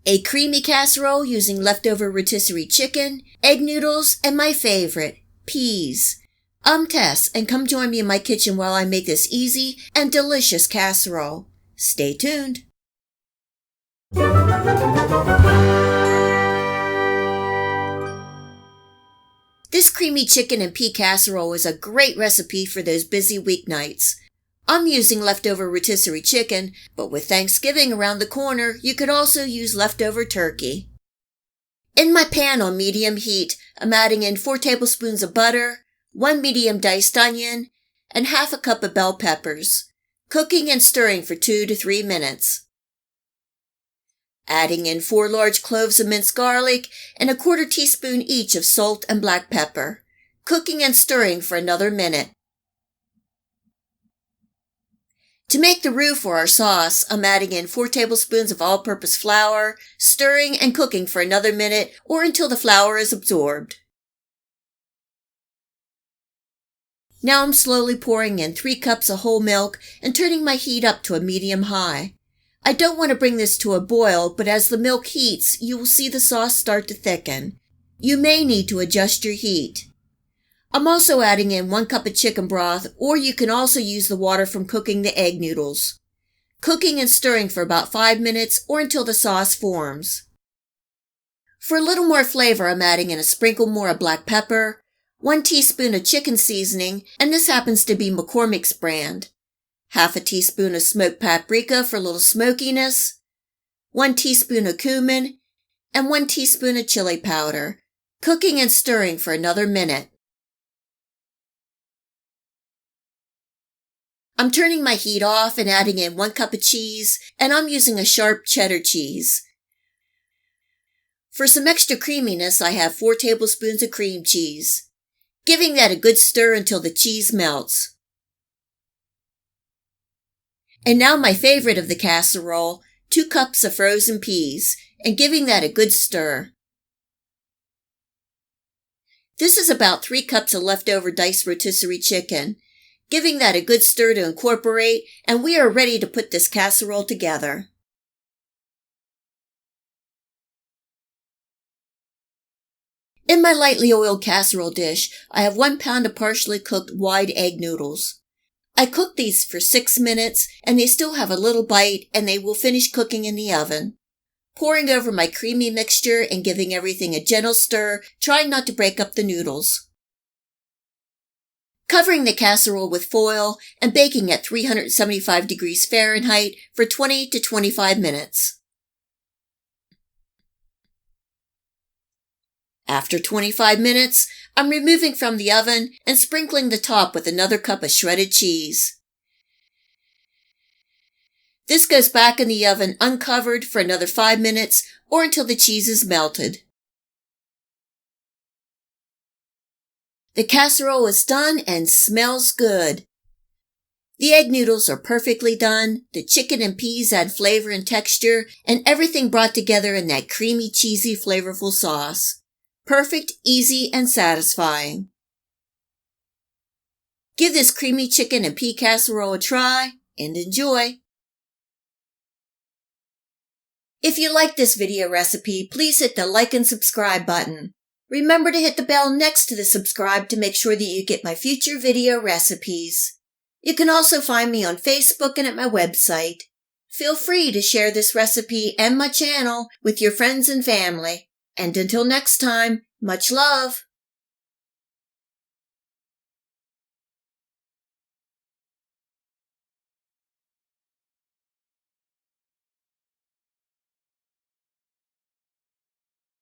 A creamy casserole using leftover rotisserie chicken, egg noodles, and my favorite, peas. I'm Tess, and come join me in my kitchen while I make this easy and delicious casserole. Stay tuned. This creamy chicken and pea casserole is a great recipe for those busy weeknights. I'm using leftover rotisserie chicken, but with Thanksgiving around the corner, you could also use leftover turkey. In my pan on medium heat, I'm adding in 4 tablespoons of butter, 1 medium diced onion, and half a cup of bell peppers, cooking and stirring for 2 to 3 minutes. Adding in 4 large cloves of minced garlic and a 1/4 teaspoon each of salt and black pepper, cooking and stirring for another minute. To make the roux for our sauce, I'm adding in 4 tablespoons of all-purpose flour, stirring and cooking for another minute or until the flour is absorbed. Now I'm slowly pouring in 3 cups of whole milk and turning my heat up to a medium-high. I don't want to bring this to a boil, but as the milk heats, you will see the sauce start to thicken. You may need to adjust your heat. I'm also adding in 1 cup of chicken broth, or you can also use the water from cooking the egg noodles. Cooking and stirring for about 5 minutes or until the sauce forms. For a little more flavor, I'm adding in a sprinkle more of black pepper, 1 teaspoon of chicken seasoning, and this happens to be McCormick's brand, half a teaspoon of smoked paprika for a little smokiness, 1 teaspoon of cumin, and 1 teaspoon of chili powder, cooking and stirring for another minute. I'm turning my heat off and adding in 1 cup of cheese, and I'm using a sharp cheddar cheese. For some extra creaminess, I have 4 tablespoons of cream cheese, giving that a good stir until the cheese melts. And now my favorite of the casserole, 2 cups of frozen peas, and giving that a good stir. This is about 3 cups of leftover diced rotisserie chicken, giving that a good stir to incorporate, and we are ready to put this casserole together. In my lightly oiled casserole dish, I have 1 pound of partially cooked wide egg noodles. I cooked these for 6 minutes, and they still have a little bite, and they will finish cooking in the oven. Pouring over my creamy mixture and giving everything a gentle stir, trying not to break up the noodles. Covering the casserole with foil and baking at 375 degrees Fahrenheit for 20 to 25 minutes. After 25 minutes, I'm removing from the oven and sprinkling the top with another cup of shredded cheese. This goes back in the oven uncovered for another 5 minutes or until the cheese is melted. The casserole is done and smells good. The egg noodles are perfectly done, the chicken and peas add flavor and texture, and everything brought together in that creamy, cheesy, flavorful sauce. Perfect, easy, and satisfying. Give this creamy chicken and pea casserole a try and enjoy. If you like this video recipe, please hit the like and subscribe button. Remember to hit the bell next to the subscribe to make sure that you get my future video recipes. You can also find me on Facebook and at my website. Feel free to share this recipe and my channel with your friends and family. And until next time, much love!